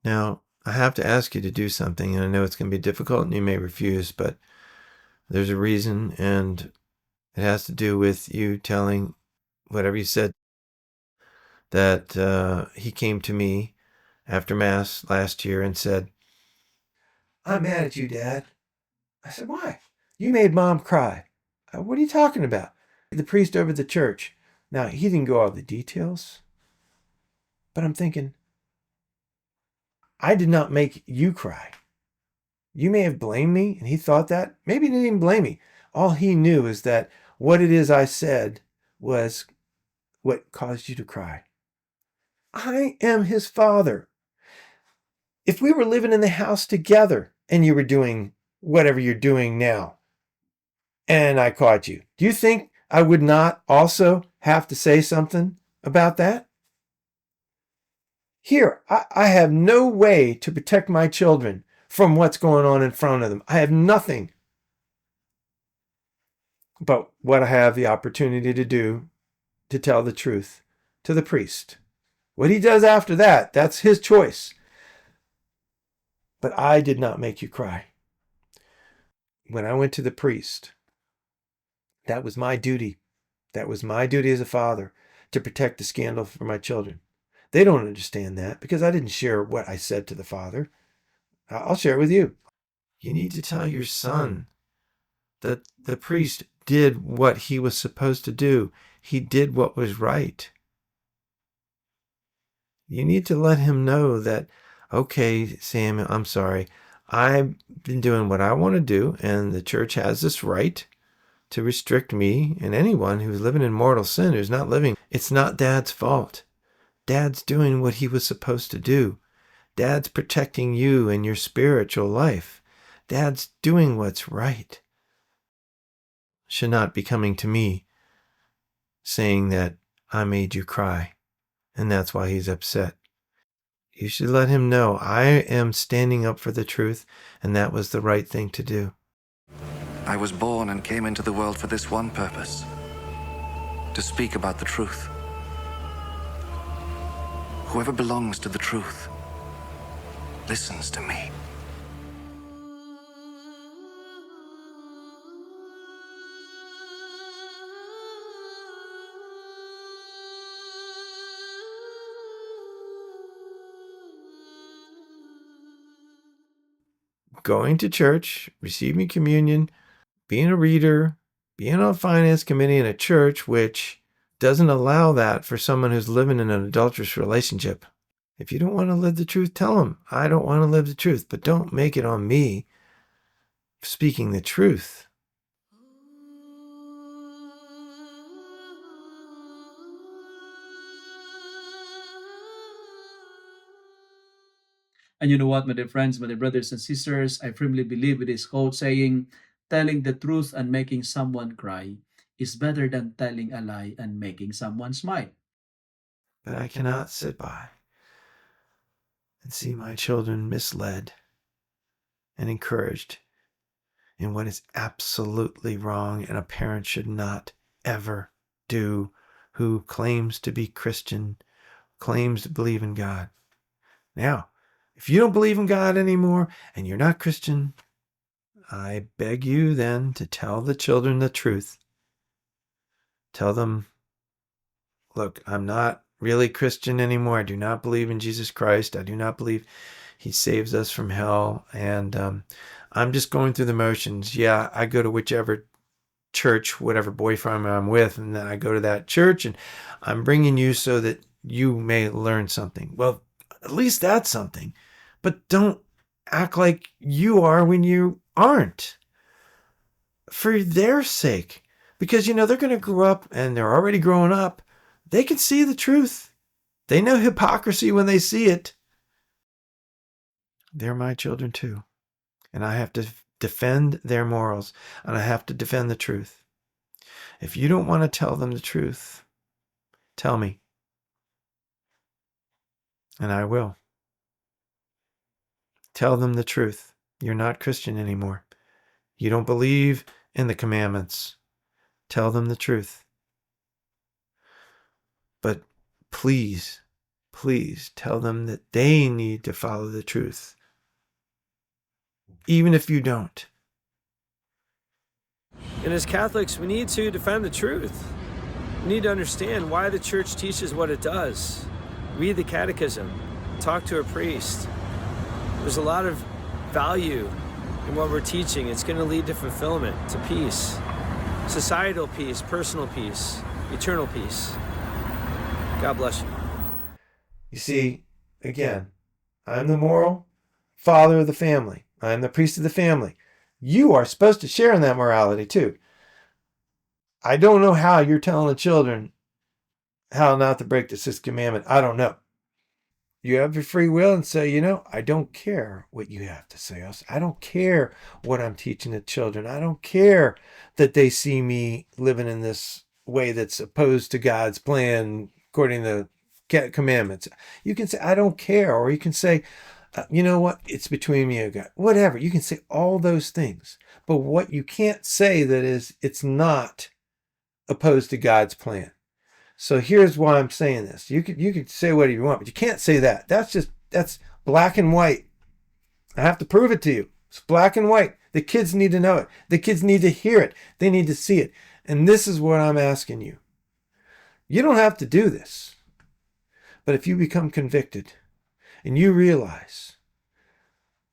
Now, I have to ask you to do something, and I know it's going to be difficult and you may refuse, but there's a reason, and it has to do with you telling whatever you said, that he came to me after Mass last year and said, "I'm mad at you, Dad." I said, "Why?" "You made Mom cry." "What are you talking about?" "The priest over the church." Now, he didn't go all the details, but I'm thinking, I did not make you cry. You may have blamed me, and he thought that. Maybe he didn't even blame me. All he knew is that what it is I said was what caused you to cry. I am his father. If we were living in the house together and you were doing whatever you're doing now, and I caught you, do you think I would not also have to say something about that? Here, I have no way to protect my children from what's going on in front of them. I have nothing but what I have the opportunity to do, to tell the truth to the priest. What he does after that, that's his choice. But I did not make you cry. When I went to the priest, that was my duty. That was my duty as a father, to protect the scandal for my children. They don't understand that because I didn't share what I said to the father. I'll share it with you. You need to tell your son that the priest did what he was supposed to do. He did what was right. You need to let him know that, okay, Samuel, I'm sorry. I've been doing what I want to do, and the church has this right to restrict me and anyone who's living in mortal sin, who's not living. It's not Dad's fault. Dad's doing what he was supposed to do. Dad's protecting you and your spiritual life. Dad's doing what's right. Should not be coming to me saying that I made you cry, and that's why he's upset. You should let him know I am standing up for the truth, and that was the right thing to do. I was born and came into the world for this one purpose: to speak about the truth. Whoever belongs to the truth listens to me. Going to church, receiving communion, being a reader, being on a finance committee in a church which doesn't allow that for someone who's living in an adulterous relationship. If you don't want to live the truth, tell them, I don't want to live the truth, but don't make it on me speaking the truth. And you know what, my dear friends, my dear brothers and sisters, I firmly believe with this quote saying, telling the truth and making someone cry is better than telling a lie and making someone smile. But I cannot sit by and see my children misled and encouraged in what is absolutely wrong and a parent should not ever do, who claims to be Christian, claims to believe in God. Now, if you don't believe in God anymore and you're not Christian, I beg you then to tell the children the truth. Tell them, look, I'm not really Christian anymore. I do not believe in Jesus Christ. I do not believe he saves us from hell. And I'm just going through the motions. Yeah, I go to whichever church, whatever boyfriend I'm with, and then I go to that church, and I'm bringing you so that you may learn something. Well, at least that's something. But don't act like you are when you aren't. For their sake. Because, they're going to grow up, and they're already growing up. They can see the truth. They know hypocrisy when they see it. They're my children too. And I have to defend their morals, and I have to defend the truth. If you don't want to tell them the truth, tell me. And I will. Tell them the truth. You're not Christian anymore. You don't believe in the commandments. Tell them the truth. But please, please tell them that they need to follow the truth, even if you don't. And as Catholics, we need to defend the truth. We need to understand why the church teaches what it does. Read the catechism, talk to a priest. There's a lot of value in what we're teaching. It's going to lead to fulfillment, to peace, societal peace, personal peace, eternal peace. God bless you. You see, again, I'm the moral father of the family. I'm the priest of the family. You are supposed to share in that morality too. I don't know how you're telling the children how not to break the sixth commandment. I don't know. You have your free will and say, I don't care what you have to say. I don't care what I'm teaching the children. I don't care that they see me living in this way that's opposed to God's plan according to the commandments. You can say, I don't care. Or you can say, you know what? It's between me and God. Whatever. You can say all those things. But what you can't say that is, it's not opposed to God's plan. So here's why I'm saying this. You could say whatever you want, but you can't say that. That's black and white. I have to prove it to you. It's black and white. The kids need to know it. The kids need to hear it. They need to see it. And this is what I'm asking you. You don't have to do this. But if you become convicted and you realize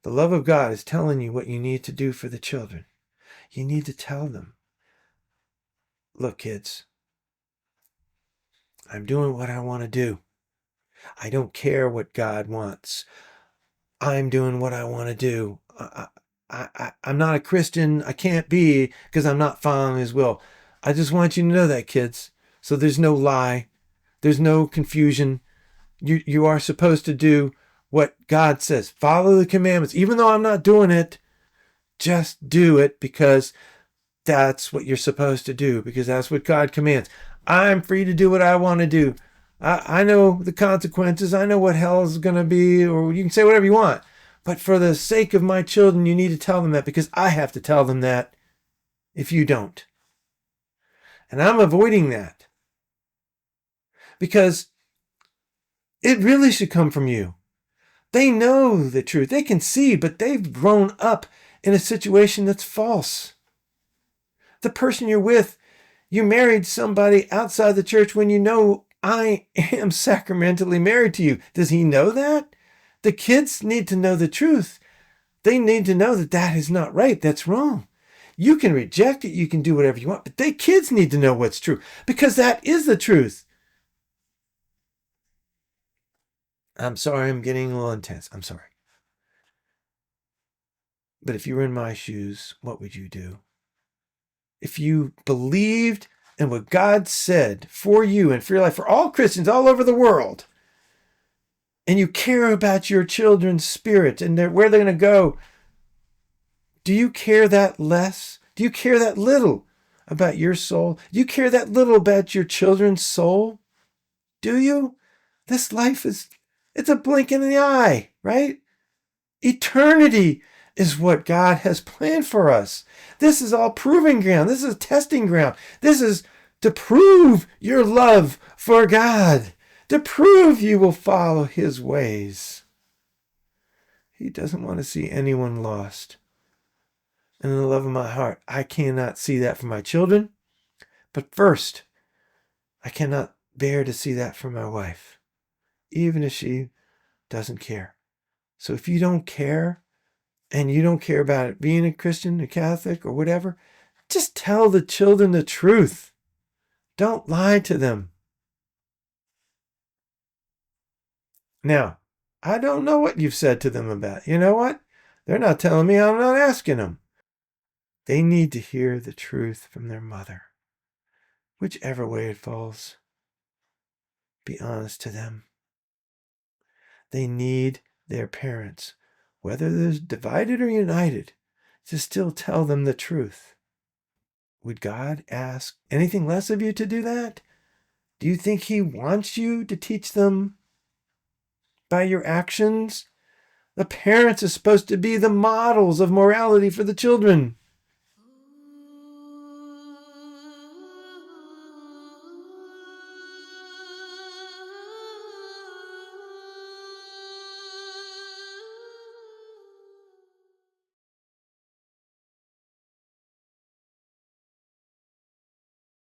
the love of God is telling you what you need to do for the children, you need to tell them, look, kids, I'm doing what I want to do. I don't care what God wants. I'm doing what I want to do. I'm not a Christian. I can't be because I'm not following his will. I just want you to know that, kids. So there's no lie. There's no confusion. You are supposed to do what God says. Follow the commandments. Even though I'm not doing it, just do it because that's what you're supposed to do, because that's what God commands. I'm free to do what I want to do. I know the consequences. I know what hell is going to be, or you can say whatever you want. But for the sake of my children, you need to tell them that, because I have to tell them that if you don't. And I'm avoiding that because it really should come from you. They know the truth. They can see, but they've grown up in a situation that's false. The person you're with, you married somebody outside the church when you know I am sacramentally married to you. Does he know that? The kids need to know the truth. They need to know that that is not right. That's wrong. You can reject it. You can do whatever you want. But they kids need to know what's true, because that is the truth. I'm sorry, I'm getting a little intense. I'm sorry. But if you were in my shoes, what would you do? If you believed in what God said for you and for your life, for all Christians all over the world, and you care about your children's spirit and where they're going to go, do you care that less? Do you care that little about your soul? Do you care that little about your children's soul? Do you? This life it's a blink in the eye, right? Eternity is what God has planned for us. This is all proving ground. This is testing ground. This is to prove your love for God, to prove you will follow his ways. He doesn't want to see anyone lost. And in the love of my heart, I cannot see that for my children. But first, I cannot bear to see that for my wife, even if she doesn't care. So if you don't care, and you don't care about it being a Christian, a Catholic, or whatever, just tell the children the truth. Don't lie to them. Now, I don't know what you've said to them about. You know what? They're not telling me. I'm not asking them. They need to hear the truth from their mother. Whichever way it falls, be honest to them. They need their parents, whether they're divided or united, to still tell them the truth. Would God ask anything less of you to do that? Do you think he wants you to teach them by your actions? The parents are supposed to be the models of morality for the children.